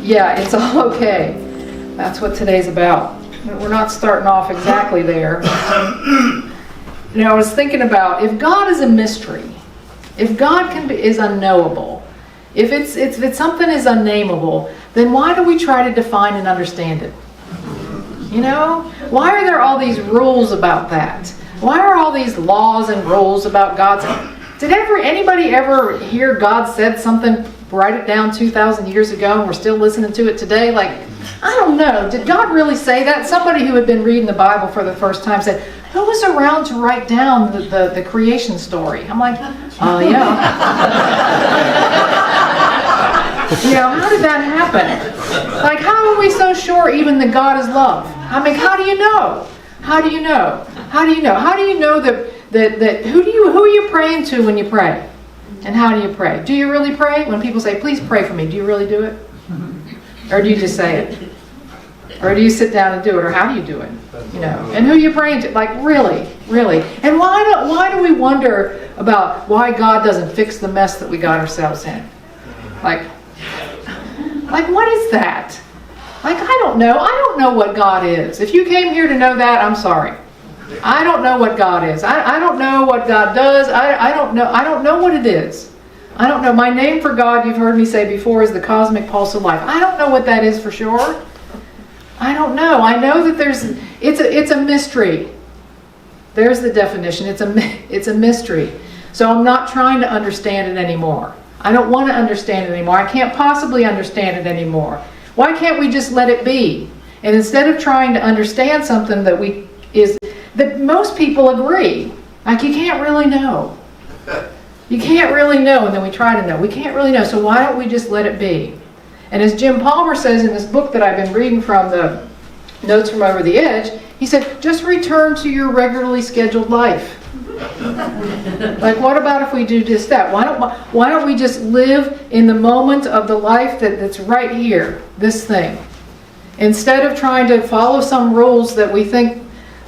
Yeah, it's all okay. That's what today's about. We're not starting off exactly there. I was thinking about, if God is a mystery, if God is unknowable, if something is unnameable, then why do we try to define and understand it? Why are there all these rules about that? Why are all these laws and rules about God's... Did anybody ever hear God said something, write it down 2,000 years ago, and we're still listening to it today? I don't know. Did God really say that? Somebody who had been reading the Bible for the first time said, who was around to write down the creation story? I'm like, yeah. How did that happen? How are we so sure even that God is love? How do you know? How do you know? How do you know? How do you know that who are you praying to when you pray? And how do you pray? Do you really pray? When people say, please pray for me, do you really do it? Or do you just say it? Or do you sit down and do it? Or how do you do it? And who are you praying to? Really? And why do we wonder about why God doesn't fix the mess that we got ourselves in? What is that? I don't know. I don't know what God is. If you came here to know that, I'm sorry. I don't know what God is. I don't know what God does. I don't know. I don't know what it is. I don't know. My name for God, you've heard me say before, is the cosmic pulse of life. I don't know what that is for sure. I don't know. I know that it's a mystery. There's the definition. It's a mystery. So I'm not trying to understand it anymore. I don't want to understand it anymore. I can't possibly understand it anymore. Why can't we just let it be? And instead of trying to understand something that most people agree, you can't really know. You can't really know, and then we try to know. We can't really know, so why don't we just let it be? And as Jim Palmer says in this book that I've been reading from, the Notes from Over the Edge, he said, just return to your regularly scheduled life. What about if we do just that? Why don't we just live in the moment of the life that's right here, this thing? Instead of trying to follow some rules that we think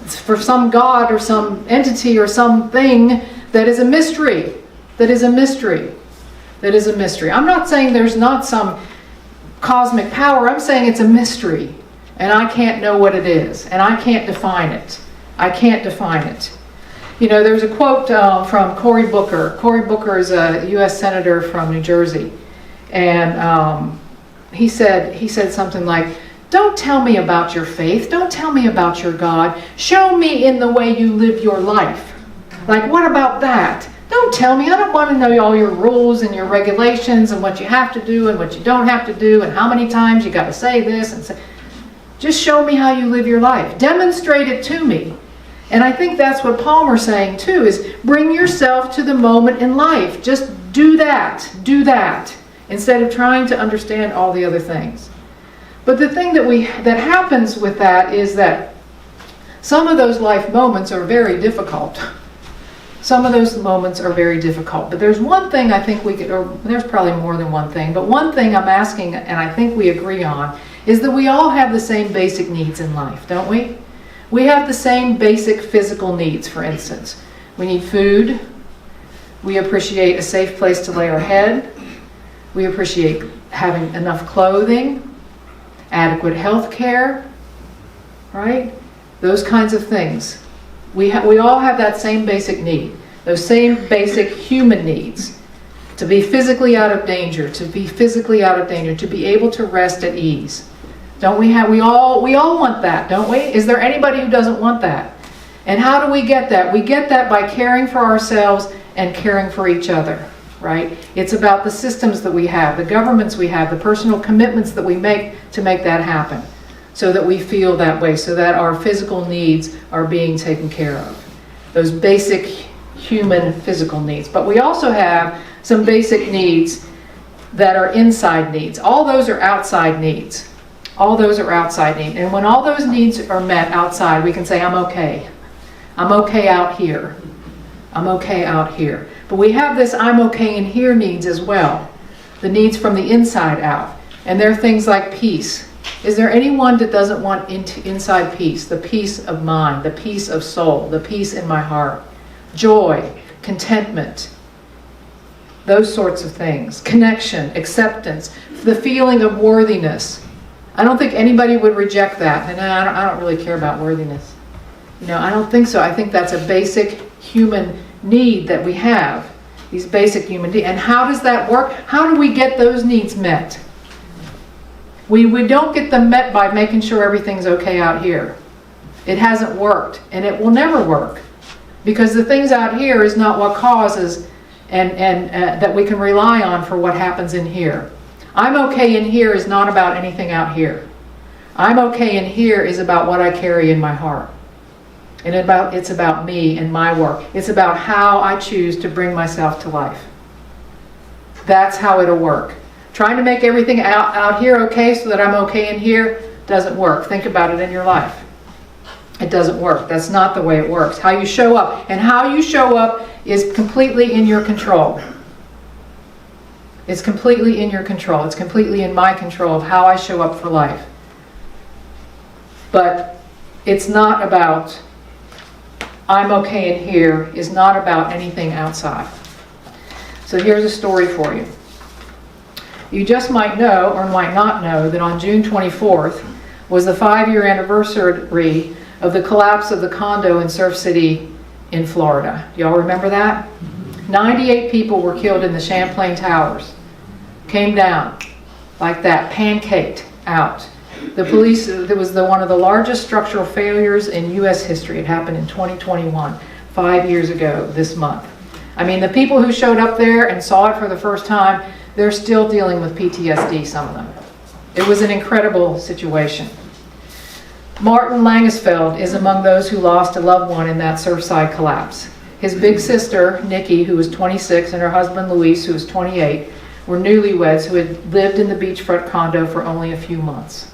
for some God or some entity or something that is a mystery. That is a mystery. I'm not saying there's not some cosmic power. I'm saying it's a mystery. And I can't know what it is. And I can't define it. There's a quote from Cory Booker. Cory Booker is a U.S. Senator from New Jersey. And he said something like, don't tell me about your faith. Don't tell me about your God. Show me in the way you live your life. What about that? Don't tell me. I don't want to know all your rules and your regulations and what you have to do and what you don't have to do and how many times you got to say this and say. Just show me how you live your life. Demonstrate it to me. And I think that's what Palmer's saying too, is bring yourself to the moment in life. Just do that. Instead of trying to understand all the other things. But the thing that happens with that is that some of those life moments are very difficult. But there's one thing I think there's probably more than one thing, but one thing I'm asking, and I think we agree on, is that we all have the same basic needs in life, don't we? We have the same basic physical needs, for instance. We need food. We appreciate a safe place to lay our head. We appreciate having enough clothing, adequate health care, right? Those kinds of things. We all have that same basic need, those same basic human needs. To be physically out of danger, to be able to rest at ease. Don't we have, we all want that, don't we? Is there anybody who doesn't want that? And how do we get that? We get that by caring for ourselves and caring for each other, right? It's about the systems that we have, the governments we have, the personal commitments that we make to make that happen, so that we feel that way, so that our physical needs are being taken care of. Those basic human physical needs. But we also have some basic needs that are inside needs. All those are outside needs. And when all those needs are met outside, we can say, I'm okay. I'm okay out here. But we have this I'm okay in here needs as well. The needs from the inside out. And they're things like peace. Is there anyone that doesn't want inside peace? The peace of mind, the peace of soul, the peace in my heart. Joy, contentment. Those sorts of things. Connection, acceptance, the feeling of worthiness. I don't think anybody would reject that. And I don't really care about worthiness. I don't think so. I think that's a basic human need that we have. These basic human needs. And how does that work? How do we get those needs met? We don't get them met by making sure everything's okay out here. It hasn't worked, and it will never work. Because the things out here is not what causes and that we can rely on for what happens in here. I'm okay in here is not about anything out here. I'm okay in here is about what I carry in my heart. And it's about me and my work. It's about how I choose to bring myself to life. That's how it'll work. Trying to make everything out here okay so that I'm okay in here doesn't work. Think about it in your life. It doesn't work. That's not the way it works. How you show up. And how you show up is completely in your control. It's completely in your control. It's completely in my control of how I show up for life. But it's not about I'm okay in here is not about anything outside. So here's a story for you. You just might know or might not know that on June 24th was the 5-year anniversary of the collapse of the condo in Surf City in Florida. Y'all remember that? 98 people were killed in the Champlain Towers. Came down like that, pancaked out. The police, it was one of the largest structural failures in U.S. history. It happened in 2021, 5 years ago this month. I mean, the people who showed up there and saw it for the first time, they're still dealing with PTSD, some of them. It was an incredible situation. Martin Langesfeld is among those who lost a loved one in that Surfside collapse. His big sister, Nikki, who was 26, and her husband, Luis, who was 28, were newlyweds who had lived in the beachfront condo for only a few months.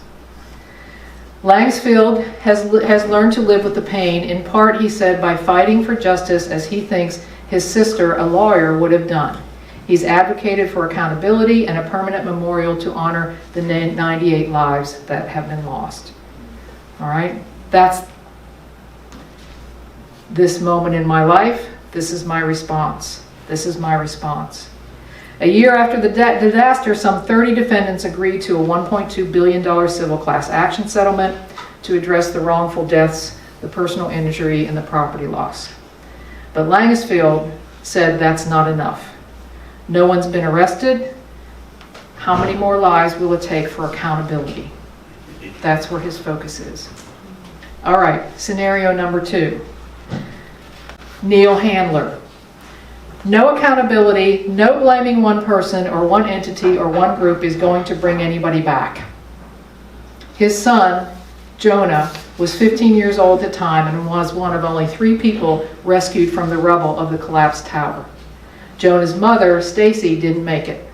Langesfeld has learned to live with the pain, in part, he said, by fighting for justice as he thinks his sister, a lawyer, would have done. He's advocated for accountability and a permanent memorial to honor the 98 lives that have been lost. All right? That's this moment in my life. This is my response. This is my response. A year after the disaster, some 30 defendants agreed to a $1.2 billion civil class action settlement to address the wrongful deaths, the personal injury, and the property loss. But Langesfeld said that's not enough. No one's been arrested. How many more lives will it take for accountability? That's where his focus is. All right, scenario number 2. Neil Handler. No accountability, no blaming one person or one entity or one group is going to bring anybody back. His son, Jonah, was 15 years old at the time and was one of only 3 people rescued from the rubble of the collapsed tower. Jonah's mother, Stacy, didn't make it.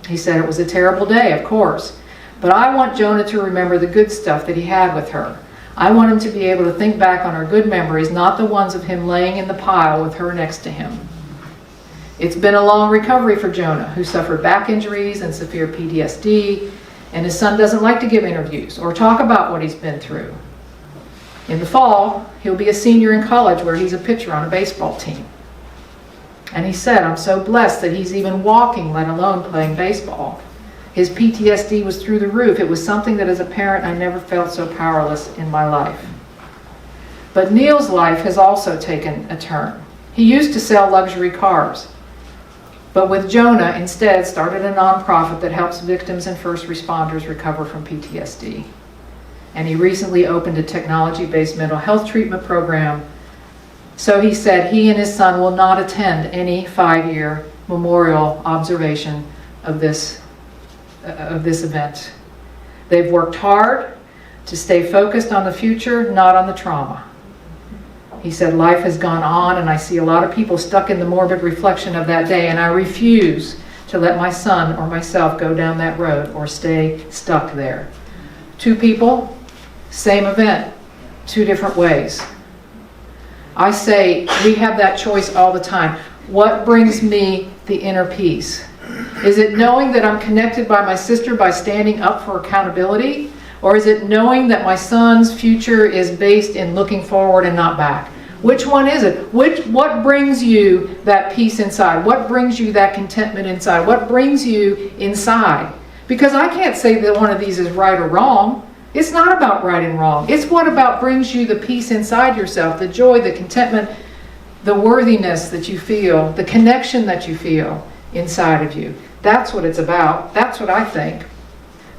He said it was a terrible day, of course, but I want Jonah to remember the good stuff that he had with her. I want him to be able to think back on her good memories, not the ones of him laying in the pile with her next to him. It's been a long recovery for Jonah, who suffered back injuries and severe PTSD, and his son doesn't like to give interviews or talk about what he's been through. In the fall, he'll be a senior in college where he's a pitcher on a baseball team. And he said, I'm so blessed that he's even walking, let alone playing baseball. His PTSD was through the roof. It was something that as a parent I never felt so powerless in my life. But Neil's life has also taken a turn. He used to sell luxury cars, but with Jonah instead started a nonprofit that helps victims and first responders recover from PTSD. And he recently opened a technology-based mental health treatment program. So he said he and his son will not attend any 5-year memorial observation of this event. They've worked hard to stay focused on the future, not on the trauma. He said, life has gone on, and I see a lot of people stuck in the morbid reflection of that day, and I refuse to let my son or myself go down that road or stay stuck there. 2 people, same event, 2 different ways. I say we have that choice all the time. What brings me the inner peace? Is it knowing that I'm connected by my sister by standing up for accountability? Or is it knowing that my son's future is based in looking forward and not back? Which one is it? What brings you that peace inside? What brings you that contentment inside? What brings you inside? Because I can't say that one of these is right or wrong. It's not about right and wrong. It's what about brings you the peace inside yourself, the joy, the contentment, the worthiness that you feel, the connection that you feel inside of you. That's what it's about. That's what I think.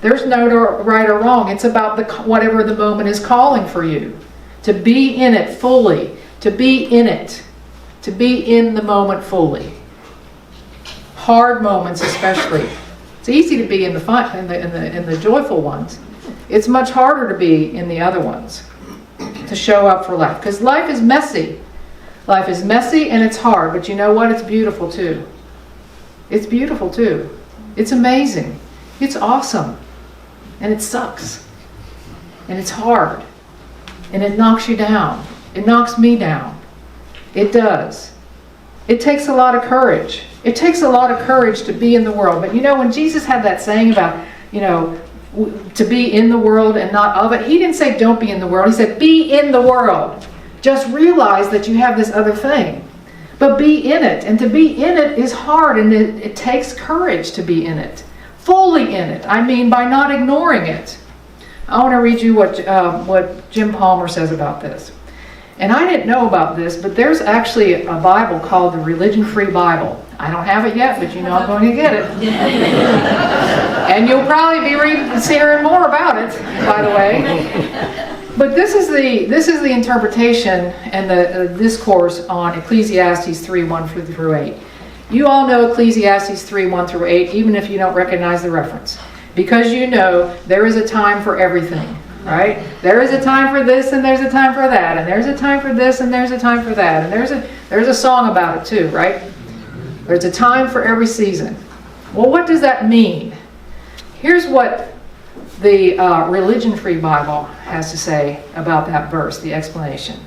There's no right or wrong. It's about whatever the moment is calling for you. To be in it fully. To be in it. To be in the moment fully. Hard moments especially. It's easy to be in the fun, in the joyful ones. It's much harder to be in the other ones. To show up for life. Because life is messy. Life is messy and it's hard. But you know what? It's beautiful too. It's beautiful too. It's amazing. It's awesome. And it sucks. And it's hard. And it knocks you down. It knocks me down. It does. It takes a lot of courage. It takes a lot of courage to be in the world. But you know, when Jesus had that saying about, to be in the world and not of it, he didn't say don't be in the world. He said be in the world. Just realize that you have this other thing. But be in it. And to be in it is hard, and it takes courage to be in it. Fully in it. I mean, by not ignoring it. I want to read you what Jim Palmer says about this. And I didn't know about this, but there's actually a Bible called the Religion Free Bible. I don't have it yet, but you know I'm going to get it. And you'll probably be hearing more about it, by the way. But this is the interpretation and the discourse on Ecclesiastes 3:1-8. You all know Ecclesiastes 3:1-8, even if you don't recognize the reference. Because you know there is a time for everything, right? There is a time for this and there's a time for that, and there's a time for this and there's a time for that, and there's a song about it too, right? There's a time for every season. Well, what does that mean? Here's what the Religion Free Bible has to say about that verse, the explanation.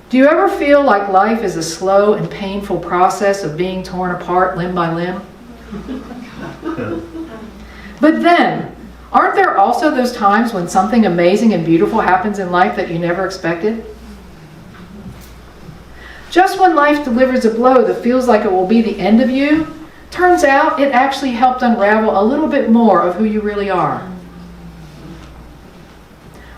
Do you ever feel like life is a slow and painful process of being torn apart limb by limb? But then, aren't there also those times when something amazing and beautiful happens in life that you never expected? Just when life delivers a blow that feels like it will be the end of you, turns out it actually helped unravel a little bit more of who you really are.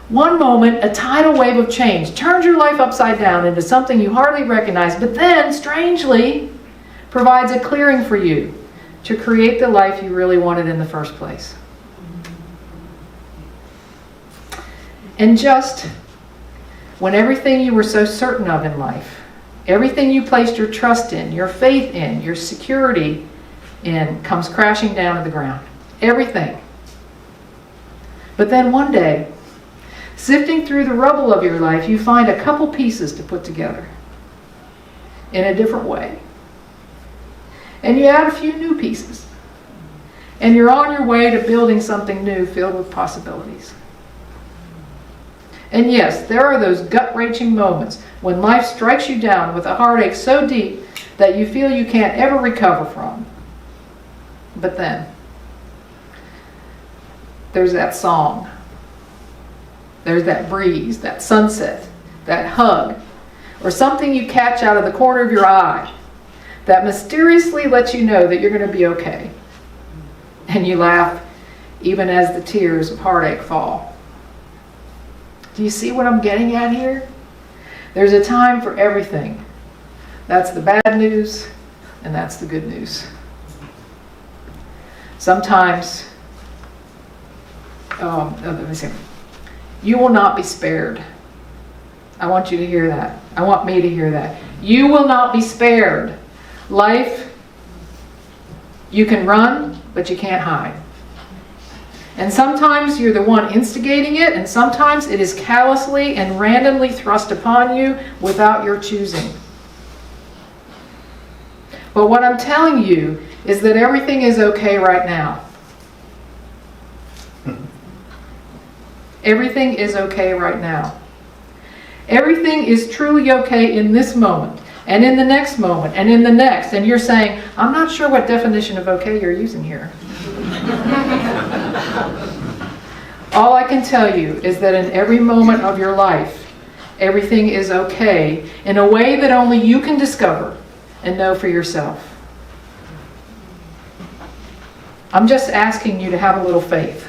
One moment, a tidal wave of change turns your life upside down into something you hardly recognize, but then, strangely, provides a clearing for you to create the life you really wanted in the first place. And just when everything you were so certain of in life, everything you placed your trust in, your faith in, your security in, comes crashing down to the ground. Everything. But then one day, sifting through the rubble of your life, you find a couple pieces to put together in a different way. And you add a few new pieces. And you're on your way to building something new filled with possibilities. And yes, there are those gut-wrenching moments when life strikes you down with a heartache so deep that you feel you can't ever recover from. But then, there's that song. There's that breeze, that sunset, that hug, or something you catch out of the corner of your eye that mysteriously lets you know that you're going to be okay. And you laugh even as the tears of heartache fall. Do you see what I'm getting at here? There's a time for everything. That's the bad news, and that's the good news. Sometimes, let me see. You will not be spared. I want you to hear that. I want me to hear that. You will not be spared. Life, you can run, but you can't hide. And sometimes you're the one instigating it, and sometimes it is callously and randomly thrust upon you without your choosing. But what I'm telling you is that everything is okay right now. Everything is okay right now. Everything is truly okay in this moment, and in the next moment, and in the next. And you're saying, I'm not sure what definition of okay you're using here. All I can tell you is that in every moment of your life, everything is okay in a way that only you can discover and know for yourself. I'm just asking you to have a little faith.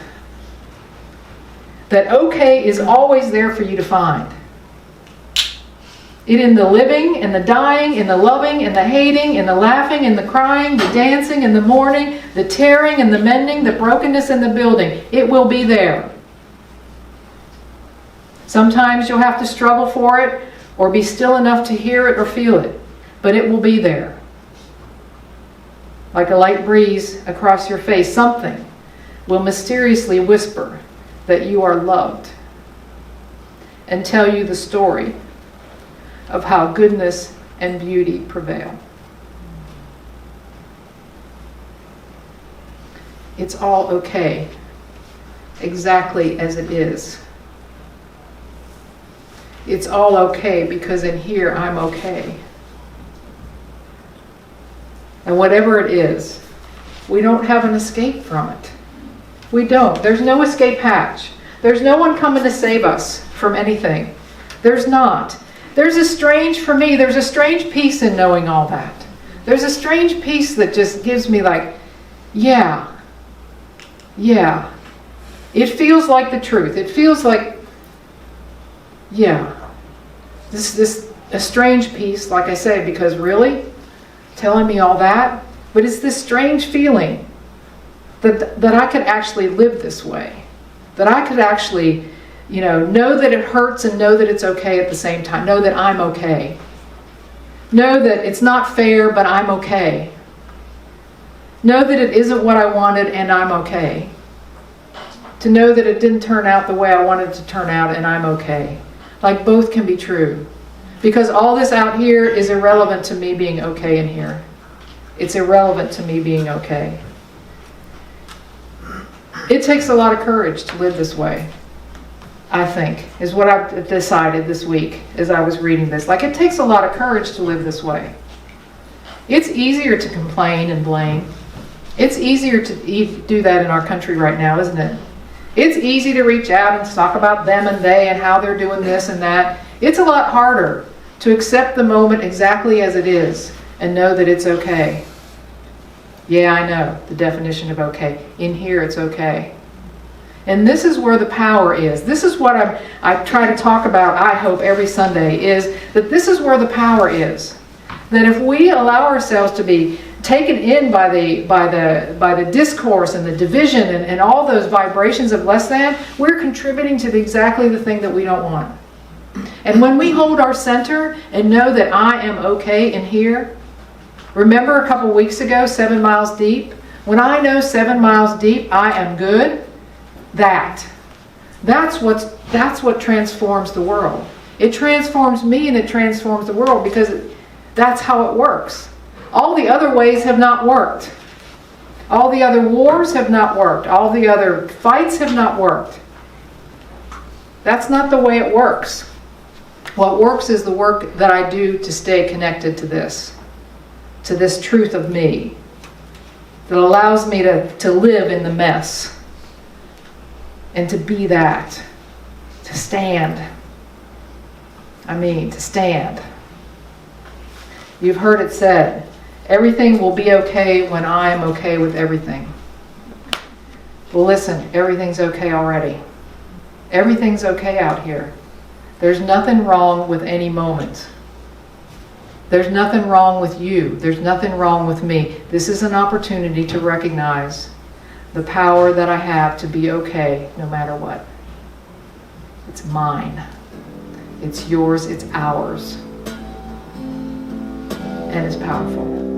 That okay is always there for you to find. It in the living, in the dying, in the loving, in the hating, in the laughing, in the crying, the dancing, in the mourning, the tearing and the mending, the brokenness and the building. It will be there. Sometimes you'll have to struggle for it or be still enough to hear it or feel it, but it will be there. Like a light breeze across your face, something will mysteriously whisper that you are loved and tell you the story of how goodness and beauty prevail. It's all okay, exactly as it is. It's all okay because in here I'm okay. And whatever it is, we don't have an escape from it. We don't. There's no escape hatch. There's no one coming to save us from anything. There's not. There's a strange peace in knowing all that. There's a strange peace that just gives me like, yeah. It feels like the truth. It feels like, yeah. This a strange peace, like I say, because really, telling me all that, but it's this strange feeling that I could actually live this way. That I could actually, know that it hurts and know that it's okay at the same time. Know that I'm okay. Know that it's not fair, but I'm okay. Know that it isn't what I wanted and I'm okay. To know that it didn't turn out the way I wanted it to turn out and I'm okay. Like both can be true. Because all this out here is irrelevant to me being okay in here. It's irrelevant to me being okay. It takes a lot of courage to live this way, I think, is what I've decided this week as I was reading this. Like, it takes a lot of courage to live this way. It's easier to complain and blame. It's easier to do that in our country right now, isn't it? It's easy to reach out and talk about them and they and how they're doing this and that. It's a lot harder to accept the moment exactly as it is and know that it's okay. Yeah, I know the definition of okay. In here, it's okay. And this is where the power is. This is what I try to talk about, I hope, every Sunday, is that this is where the power is. That if we allow ourselves to be taken in by the discourse and the division and all those vibrations of less than, we're contributing to exactly the thing that we don't want. And when we hold our center and know that I am okay in here, remember a couple weeks ago, 7 miles deep? When I know 7 miles deep, I am good. That's what transforms the world. It transforms me and it transforms the world because that's how it works. All the other ways have not worked. All the other wars have not worked. All the other fights have not worked. That's not the way it works. What works is the work that I do to stay connected to this truth of me, that allows me to live in the mess and to be that, to stand. To stand. You've heard it said, everything will be okay when I am okay with everything. Well, listen, everything's okay already. Everything's okay out here. There's nothing wrong with any moment. There's nothing wrong with you. There's nothing wrong with me. This is an opportunity to recognize the power that I have to be okay no matter what. It's mine. It's yours. It's ours. And it's powerful.